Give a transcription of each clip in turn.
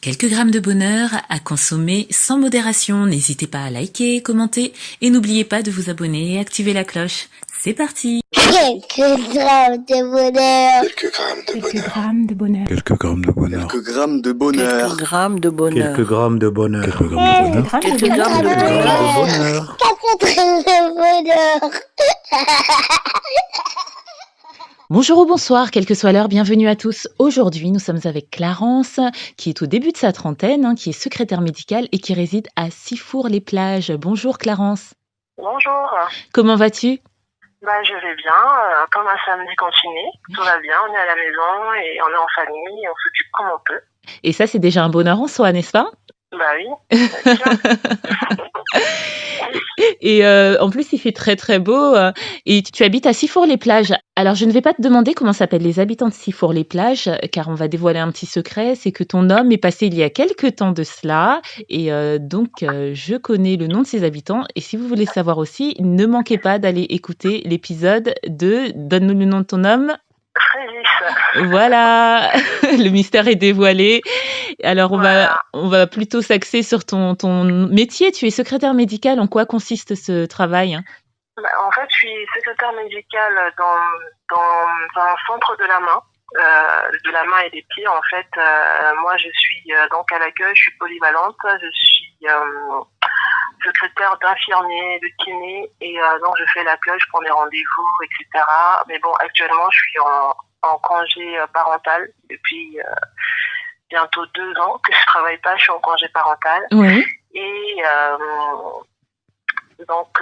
Quelques grammes de bonheur à consommer sans modération. N'hésitez pas à liker, commenter et n'oubliez pas de vous abonner et activer la cloche. C'est parti. Quelques grammes de bonheur. Quelques grammes de bonheur. Quelques grammes de bonheur. Quelques grammes de bonheur. Quelques grammes de bonheur. Quelques grammes de bonheur. Quelques grammes de bonheur. Quelques grammes de bonheur. Quelques grammes de bonheur. Bonjour ou bonsoir, quelle que soit l'heure, bienvenue à tous. Aujourd'hui, nous sommes avec Clarence, qui est au début de sa trentaine, qui est secrétaire médicale et qui réside à Sifour-les-Plages. Bonjour Clarence. Bonjour. Comment vas-tu ? Je vais bien, comme un samedi continué. Tout va bien, on est à la maison et on est en famille et on s'occupe comme on peut. Et ça, c'est déjà un bonheur en soi, n'est-ce pas ? Oui, bien sûr. Et en plus, il fait très très beau. Et tu habites à Sifour-les-Plages. Alors, je ne vais pas te demander comment s'appellent les habitants de Sifour-les-Plages, car on va dévoiler un petit secret. C'est que ton homme est passé il y a quelque temps de cela. Et donc, je connais le nom de ses habitants. Et si vous voulez savoir aussi, ne manquez pas d'aller écouter l'épisode de Donne-nous le nom de ton homme. Fréjus. Voilà, le mystère est dévoilé. Alors, on va plutôt s'axer sur ton métier. Tu es secrétaire médicale. En quoi consiste ce travail ? En fait, je suis secrétaire médicale dans un centre de la main et des pieds. En fait, moi, je suis donc à l'accueil, je suis polyvalente. Je suis secrétaire d'infirmier, de kiné, et donc je fais l'accueil, je prends des rendez-vous, etc. Mais bon, actuellement, je suis en congé parental depuis bientôt 2 ans que je travaille pas, je suis en congé parental. Oui. Et donc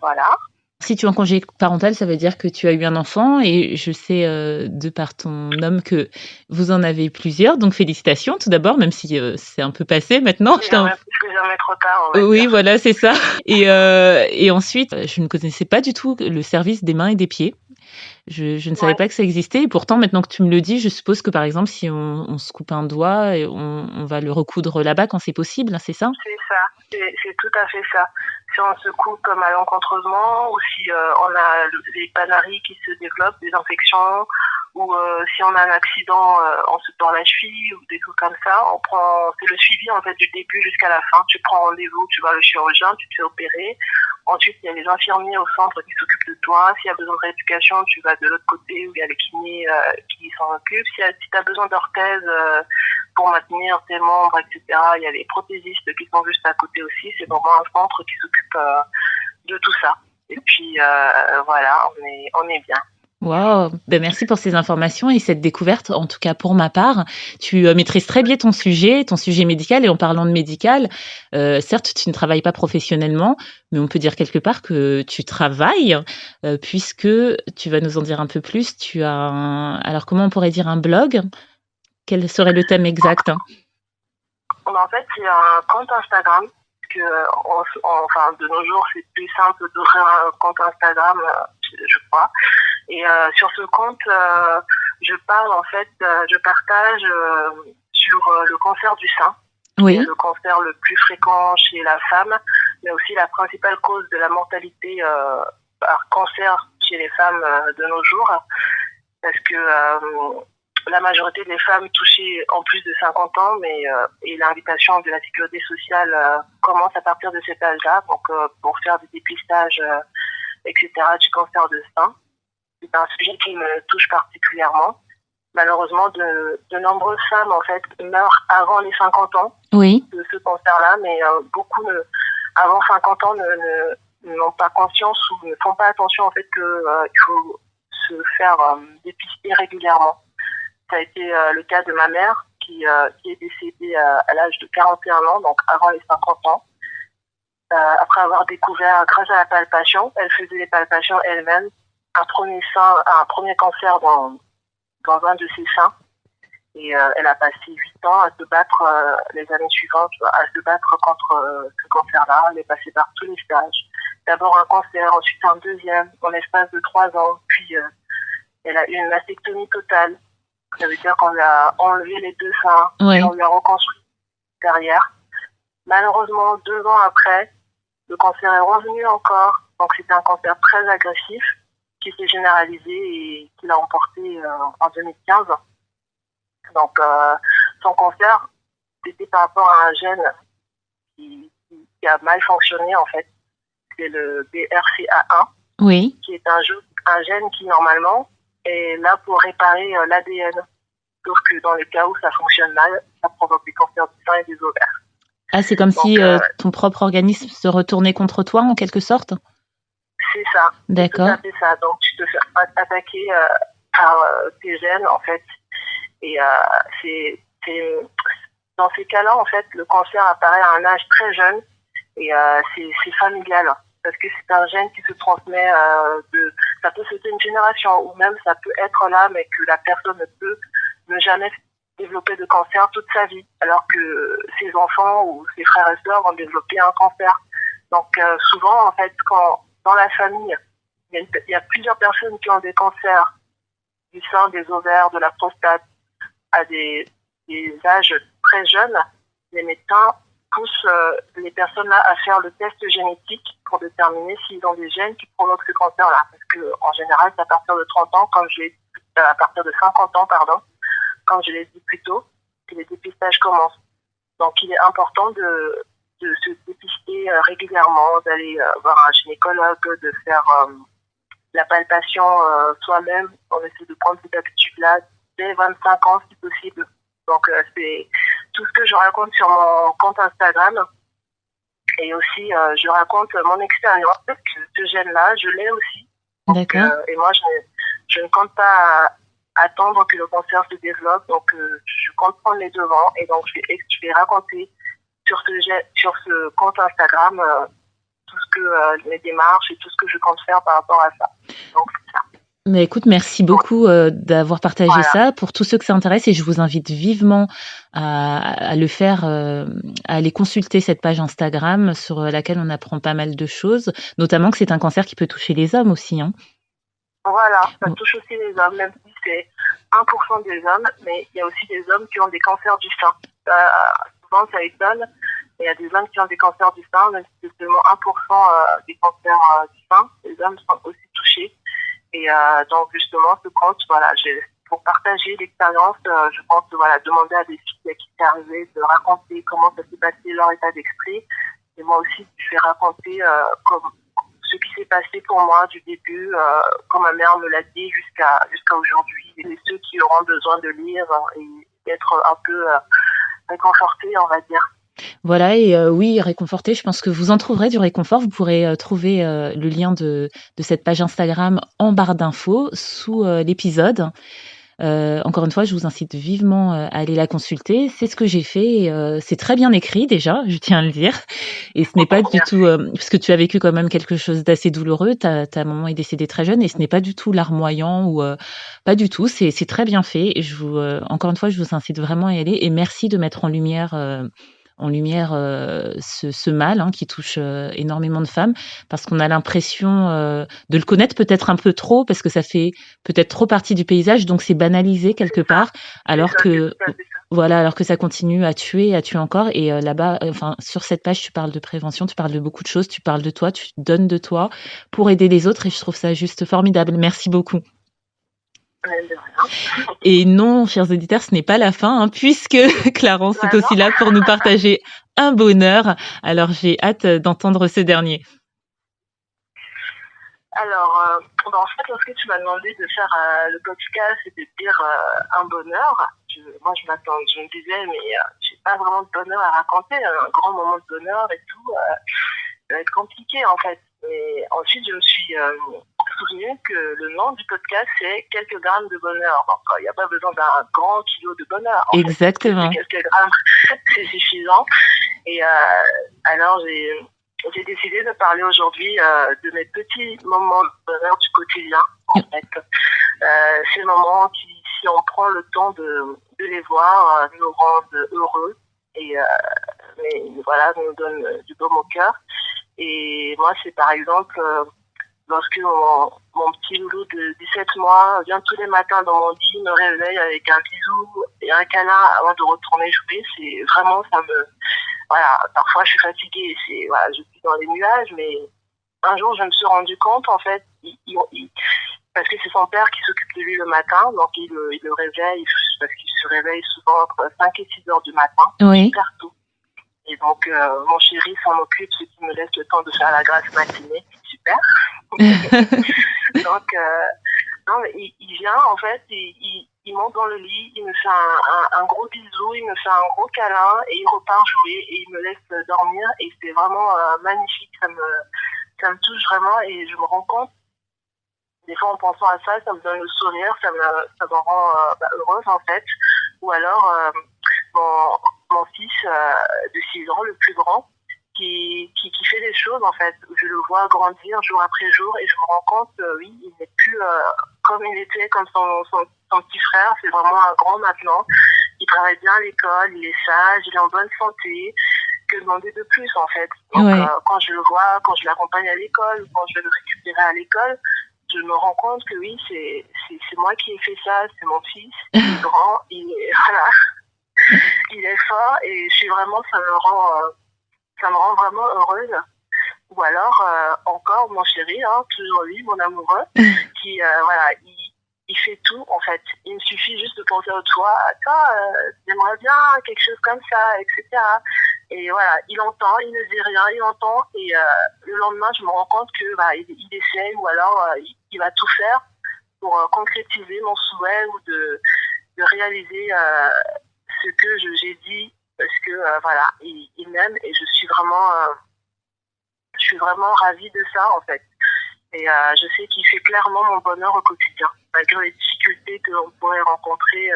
voilà. Si tu es en congé parental, ça veut dire que tu as eu un enfant et je sais de par ton homme que vous en avez plusieurs. Donc félicitations tout d'abord, même si c'est un peu passé maintenant. Jamais trop tard. Oui, voilà, c'est ça. Et ensuite, je ne connaissais pas du tout le service des mains et des pieds. Je ne savais pas que ça existait. Et pourtant, maintenant que tu me le dis, je suppose que par exemple, si on se coupe un doigt, on va le recoudre là-bas quand c'est possible, c'est ça ? C'est ça, c'est tout à fait ça. Si on se coupe malencontreusement ou si on a les panaries qui se développent, des infections, ou si on a un accident, on se tord la cheville ou des trucs comme ça, c'est le suivi en fait du début jusqu'à la fin. Tu prends rendez-vous, tu vas le chirurgien, tu te fais opérer. Ensuite, il y a les infirmiers au centre qui s'occupent de toi. S'il y a besoin de rééducation, tu vas de l'autre côté où il y a les kinés qui s'en occupent. Si tu as besoin d'orthèse pour maintenir tes membres, etc., il y a les prothésistes qui sont juste à côté aussi. C'est vraiment un centre qui s'occupe de tout ça. Et puis, voilà, on est bien. Wow, merci pour ces informations et cette découverte, en tout cas pour ma part. Tu maîtrises très bien ton sujet médical. Et en parlant de médical, certes, tu ne travailles pas professionnellement, mais on peut dire quelque part que tu travailles, puisque tu vas nous en dire un peu plus. Tu as alors comment on pourrait dire un blog ? Quel serait le thème exact ? En fait, c'est un compte Instagram. Enfin, de nos jours, c'est plus simple d'ouvrir un compte Instagram, je crois. Et sur ce compte, je partage sur le cancer du sein. Oui. Le cancer le plus fréquent chez la femme, mais aussi la principale cause de la mortalité par cancer chez les femmes de nos jours. Parce que la majorité des femmes touchées en plus de 50 ans, et l'invitation de la sécurité sociale commence à partir de cet âge-là, donc pour faire des dépistages, etc., du cancer de sein. C'est un sujet qui me touche particulièrement. Malheureusement, de nombreuses femmes en fait meurent avant les 50 ans de ce cancer-là, mais beaucoup avant 50 ans n'ont pas conscience ou ne font pas attention en fait qu'il faut se faire dépister régulièrement. Ça a été le cas de ma mère qui est décédée à l'âge de 41 ans, donc avant les 50 ans. Après avoir découvert, grâce à la palpation, elle faisait les palpations elle-même, un premier cancer dans un de ses seins. Et elle a passé 8 ans à se battre les années suivantes, à se battre contre ce cancer-là. Elle est passée par tous les stages. D'abord un cancer, ensuite un deuxième, en l'espace de 3 ans. Puis elle a eu une mastectomie totale. Ça veut dire qu'on lui a enlevé les 2 seins, et on lui a reconstruit derrière. Malheureusement, 2 ans après, le cancer est revenu encore. Donc c'était un cancer très agressif qui s'est généralisé et qui l'a emporté en 2015. Donc son cancer c'était par rapport à un gène qui a mal fonctionné, en fait. C'est le BRCA1, Oui. qui est un gène qui, normalement, est là pour réparer l'ADN. Sauf que dans les cas où ça fonctionne mal, ça provoque des cancers du sein et des ovaires. Ah, c'est comme Donc, si ton propre organisme se retournait contre toi, en quelque sorte? c'est ça. D'accord. C'est tout à fait ça. Donc, tu te fais attaquer par tes gènes, en fait. Et dans ces cas-là, en fait, le cancer apparaît à un âge très jeune et c'est familial. Parce que c'est un gène qui se transmet ça peut sauter une génération ou même ça peut être là, mais que la personne ne peut ne jamais développer de cancer toute sa vie, alors que ses enfants ou ses frères et sœurs vont développer un cancer. Donc souvent, en fait, quand dans la famille, il y a plusieurs personnes qui ont des cancers du sein, des ovaires, de la prostate, à des âges très jeunes, les médecins poussent les personnes-là à faire le test génétique pour déterminer s'ils ont des gènes qui provoquent ce cancer-là. Parce qu'en général, c'est à partir de 30 ans, à partir de 50 ans, pardon, comme je l'ai dit plus tôt, que les dépistages commencent. Donc, il est important de se dépister régulièrement, d'aller voir un gynécologue, de faire la palpation soi-même. On essaie de prendre cette habitude-là dès 25 ans, si possible. Donc, c'est tout ce que je raconte sur mon compte Instagram. Et aussi, je raconte mon expérience, parce que ce gène-là, je l'ai aussi. D'accord. Et moi, je ne compte pas attendre que le cancer se développe. Donc, je compte prendre les devants. Et donc, je vais raconter sur ce compte Instagram tout ce que mes démarches et tout ce que je compte faire par rapport à ça. Donc, c'est ça. Mais écoute, merci beaucoup d'avoir partagé Voilà. ça. Pour tous ceux que ça intéresse, et je vous invite vivement à le faire, à aller consulter cette page Instagram sur laquelle on apprend pas mal de choses, notamment que c'est un cancer qui peut toucher les hommes aussi, hein. Voilà, ça touche aussi les hommes, même si c'est 1% des hommes, mais il y a aussi des hommes qui ont des cancers du sein. Souvent, ça étonne, mais il y a des hommes qui ont des cancers du sein, même si c'est seulement 1% des cancers du sein. Les hommes sont aussi touchés. Et donc, justement, ce compte, voilà, pour partager l'expérience, je pense demander à des filles à qui c'est arrivé de raconter comment ça s'est passé, leur état d'esprit. Et moi aussi, je vais raconter ce qui s'est passé pour moi du début, quand ma mère me l'a dit jusqu'à aujourd'hui. Et ceux qui auront besoin de lire et d'être un peu réconfortés, on va dire. Voilà, et oui, réconforté, je pense que vous en trouverez du réconfort. Vous pourrez trouver le lien de cette page Instagram en barre d'infos sous l'épisode. Encore une fois, je vous incite vivement à aller la consulter. C'est ce que j'ai fait. Et, c'est très bien écrit déjà, je tiens à le dire. Et ce n'est pas du tout, parce que tu as vécu quand même quelque chose d'assez douloureux. Ta maman est décédée très jeune, et ce n'est pas du tout larmoyant ou pas du tout. C'est très bien fait. Et encore une fois, je vous incite vraiment à y aller. Et merci de mettre en lumière ce mal, hein, qui touche énormément de femmes, parce qu'on a l'impression de le connaître peut-être un peu trop, parce que ça fait peut-être trop partie du paysage, donc c'est banalisé quelque part, alors que ça continue à tuer encore. Et là-bas, enfin, sur cette page, tu parles de prévention, tu parles de beaucoup de choses, tu parles de toi, tu donnes de toi pour aider les autres, et je trouve ça juste formidable. Merci beaucoup. Et non, chers auditeurs, ce n'est pas la fin, hein, puisque Clarence est aussi là pour nous partager un bonheur. Alors, j'ai hâte d'entendre ce dernier. Alors, en fait, lorsque tu m'as demandé de faire le podcast et de dire un bonheur, moi, je me disais, mais j'ai pas vraiment de bonheur à raconter, un grand moment de bonheur et tout, ça va être compliqué, en fait. Mais ensuite, je me suis souvenu que le nom du podcast, c'est quelques grammes de bonheur. Donc, il n'y a pas besoin d'un grand kilo de bonheur. Exactement. Quelques grammes, c'est suffisant. Et alors, j'ai décidé de parler aujourd'hui de mes petits moments de bonheur du quotidien, en fait. Ces moments qui, si on prend le temps de les voir, nous rendent heureux et nous donnent du baume au cœur. Et moi, c'est par exemple lorsque mon petit loulou de 17 mois vient tous les matins dans mon lit, me réveille avec un bisou et un câlin avant de retourner jouer. C'est vraiment, parfois je suis fatiguée, je suis dans les nuages, mais un jour je me suis rendu compte, en fait, parce que c'est son père qui s'occupe de lui le matin, donc il le réveille, parce qu'il se réveille souvent entre 5 et 6 heures du matin, Oui. super tôt. Et donc, mon chéri s'en occupe, ce qui me laisse le temps de faire la grasse matinée. Super. Donc, non, mais il vient, en fait, il monte dans le lit, il me fait un gros bisou, il me fait un gros câlin, et il repart jouer, et il me laisse dormir, et c'est vraiment magnifique, ça me touche vraiment, et je me rends compte, des fois en pensant à ça, ça me donne le sourire, ça me rend heureuse, en fait. Ou alors, mon fils de 6 ans, le plus grand, qui fait des choses, en fait. Je le vois grandir jour après jour, et je me rends compte, oui, il n'est plus comme il était, comme son petit frère. C'est vraiment un grand maintenant. Il travaille bien à l'école, il est sage, il est en bonne santé. Que demander de plus, en fait? Donc, Ouais. quand je le vois, quand je l'accompagne à l'école, quand je vais le récupérer à l'école, je me rends compte que oui, c'est moi qui ai fait ça, c'est mon fils, il est grand, voilà, il est fort, et je suis vraiment, ça me rend vraiment heureuse. Ou alors, encore mon chéri, hein, toujours lui, mon amoureux, qui, voilà, il fait tout, en fait. Il me suffit juste de penser à toi, j'aimerais bien quelque chose comme ça, etc. Et voilà, il entend, il ne dit rien, il entend, et le lendemain, je me rends compte que il essaye, ou alors il va tout faire pour concrétiser mon souhait, ou de réaliser ce que j'ai dit, parce que voilà, il m'aime, et je suis vraiment ravie de ça, en fait. Et je sais qu'il fait clairement mon bonheur au quotidien. Malgré les difficultés que l'on pourrait rencontrer,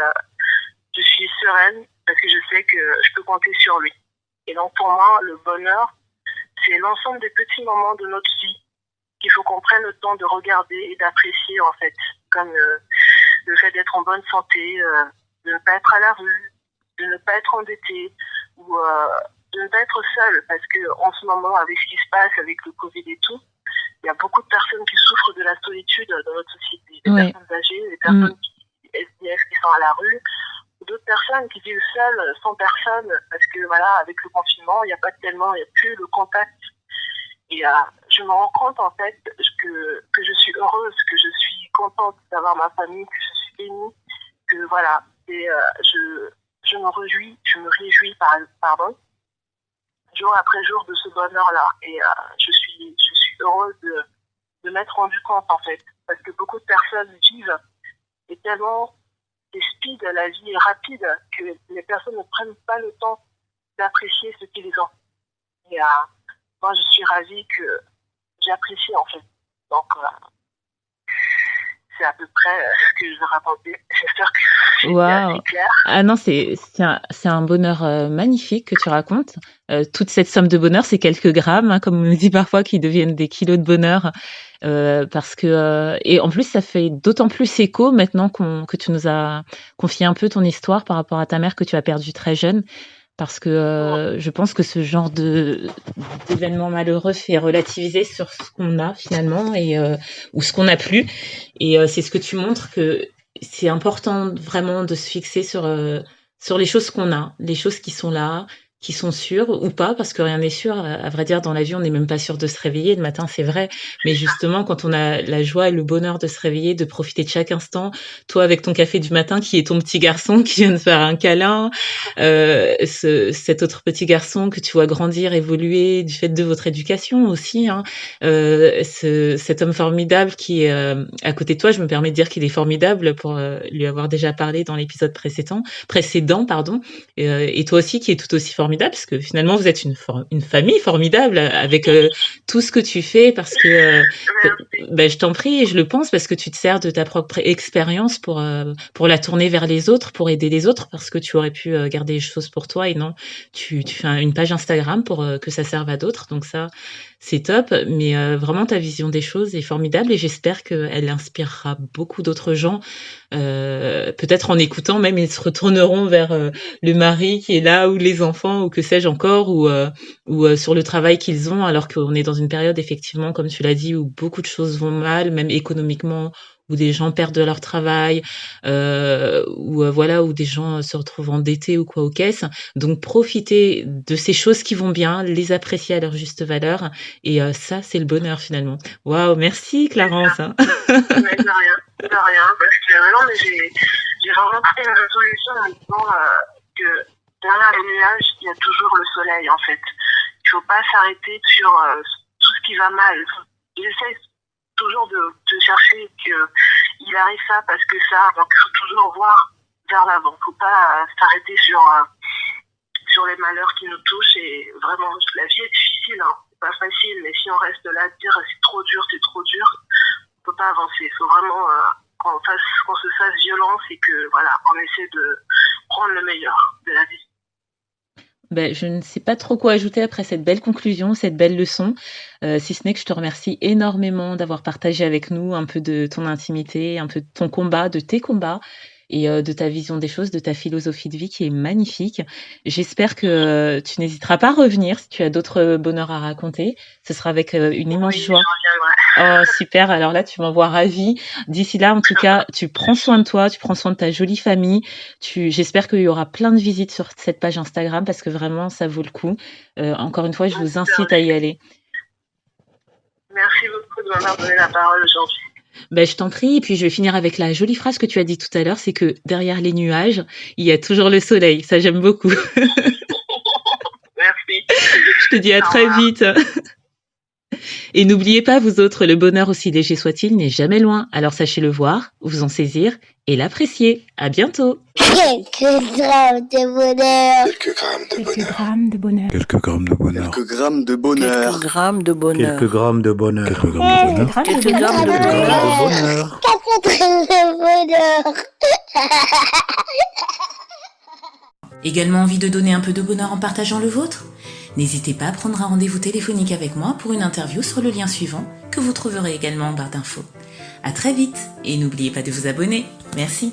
je suis sereine, parce que je sais que je peux compter sur lui. Et donc, pour moi, le bonheur, c'est l'ensemble des petits moments de notre vie qu'il faut qu'on prenne le temps de regarder et d'apprécier, en fait. Comme le fait d'être en bonne santé, de ne pas être à la rue, de ne pas être endetté, ou de ne pas être seul. Parce que en ce moment, avec ce qui se passe, avec le Covid et tout, il y a beaucoup de personnes qui souffrent de la solitude dans notre société. Des Ouais. personnes âgées, des personnes SDF qui sont à la rue, d'autres personnes qui vivent seules, sans personne, parce que voilà, avec le confinement, il n'y a plus le contact. Et je me rends compte, en fait, que je suis heureuse, que je suis contente d'avoir ma famille, que je suis bénie, que voilà, et je me réjouis, pardon, jour après jour de ce bonheur-là. Et je suis heureuse de m'être rendu compte, en fait, parce que beaucoup de personnes vivent, et tellement c'est speed, la vie est rapide, que les personnes ne prennent pas le temps d'apprécier ce qu'ils ont. Et moi, je suis ravie que j'apprécie, en fait. Donc, c'est à peu près ce que je vais raconter. J'espère que j'ai été assez claire. Ah non, c'est un bonheur magnifique que tu racontes. Toute cette somme de bonheur, c'est quelques grammes, hein, comme on nous dit parfois, qui deviennent des kilos de bonheur. Parce que et en plus, ça fait d'autant plus écho maintenant que tu nous as confié un peu ton histoire par rapport à ta mère que tu as perdue très jeune. Parce que je pense que ce genre d'événement malheureux fait relativiser sur ce qu'on a finalement ou ce qu'on n'a plus. Et c'est ce que tu montres, que c'est important vraiment de se fixer sur les choses qu'on a, les choses qui sont là, qui sont sûres ou pas, parce que rien n'est sûr. À vrai dire, dans la vie, on n'est même pas sûr de se réveiller le matin, c'est vrai. Mais justement, quand on a la joie et le bonheur de se réveiller, de profiter de chaque instant, toi avec ton café du matin, qui est ton petit garçon qui vient de faire un câlin, cet autre petit garçon que tu vois grandir, évoluer du fait de votre éducation aussi, hein, cet homme formidable qui est à côté de toi. Je me permets de dire qu'il est formidable pour lui avoir déjà parlé dans l'épisode précédent, pardon. Et toi aussi qui est tout aussi formidable, parce que finalement vous êtes une famille formidable avec tout ce que tu fais, parce que je t'en prie, et je le pense, parce que tu te sers de ta propre expérience pour la tourner vers les autres, pour aider les autres, parce que tu aurais pu garder les choses pour toi, et non, tu fais une page Instagram pour que ça serve à d'autres. Donc ça, c'est top. Mais vraiment, ta vision des choses est formidable, et j'espère qu'elle inspirera beaucoup d'autres gens. Peut-être en écoutant, même ils se retourneront vers le mari qui est là, ou les enfants, ou que sais-je encore, ou sur le travail qu'ils ont, alors qu'on est dans une période, effectivement, comme tu l'as dit, où beaucoup de choses vont mal, même économiquement, où des gens perdent leur travail, voilà, où des gens se retrouvent endettés ou quoi aux caisses. Donc profiter de ces choses qui vont bien, les apprécier à leur juste valeur et ça, c'est le bonheur finalement. Waouh, merci Clarence, hein. Mais de rien, parce que non, mais j'ai vraiment trouvé une solution en me disant que derrière les nuages, il y a toujours le soleil en fait. Il faut pas s'arrêter sur tout ce qui va mal. J'essaie toujours de chercher qu'il arrive ça parce que ça, donc il faut toujours voir vers l'avant. Il faut pas s'arrêter sur les malheurs qui nous touchent et vraiment, la vie est difficile, hein. C'est pas facile, mais si on reste là à dire c'est trop dur, on peut pas avancer. Il faut vraiment qu'on se fasse violence et que voilà, on essaie de prendre le meilleur de la vie. Ben, je ne sais pas trop quoi ajouter après cette belle conclusion, cette belle leçon, si ce n'est que je te remercie énormément d'avoir partagé avec nous un peu de ton intimité, un peu de ton combat, de tes combats et de ta vision des choses, de ta philosophie de vie qui est magnifique. J'espère que tu n'hésiteras pas à revenir si tu as d'autres bonheurs à raconter. Ce sera avec une immense joie. Je reviendrai. Oh, super. Alors là, tu m'envoies ravie. D'ici là, en tout cas, tu prends soin de toi, tu prends soin de ta jolie famille. J'espère qu'il y aura plein de visites sur cette page Instagram parce que vraiment, ça vaut le coup. Encore une fois, je vous incite à y aller. Merci beaucoup de m'avoir donné la parole aujourd'hui. Ben, je t'en prie. Et puis, je vais finir avec la jolie phrase que tu as dit tout à l'heure, c'est que derrière les nuages, il y a toujours le soleil. Ça, j'aime beaucoup. Merci. Je te dis à très vite. Et n'oubliez pas, vous autres, le bonheur, aussi léger soit-il, n'est jamais loin. Alors sachez le voir, vous en saisir et l'apprécier. À bientôt. Quelques grammes de bonheur. Quelques grammes de bonheur. Quelques grammes de bonheur. Quelques grammes de bonheur. Quelques Quelques grammes de bonheur. Quelques grammes de bonheur. Quelques grammes de bonheur. Quelques Quelques grammes de bonheur. Quelques grammes de bonheur. Également envie de donner un peu de bonheur en partageant le vôtre ? N'hésitez pas à prendre un rendez-vous téléphonique avec moi pour une interview sur le lien suivant que vous trouverez également en barre d'infos. À très vite et n'oubliez pas de vous abonner. Merci.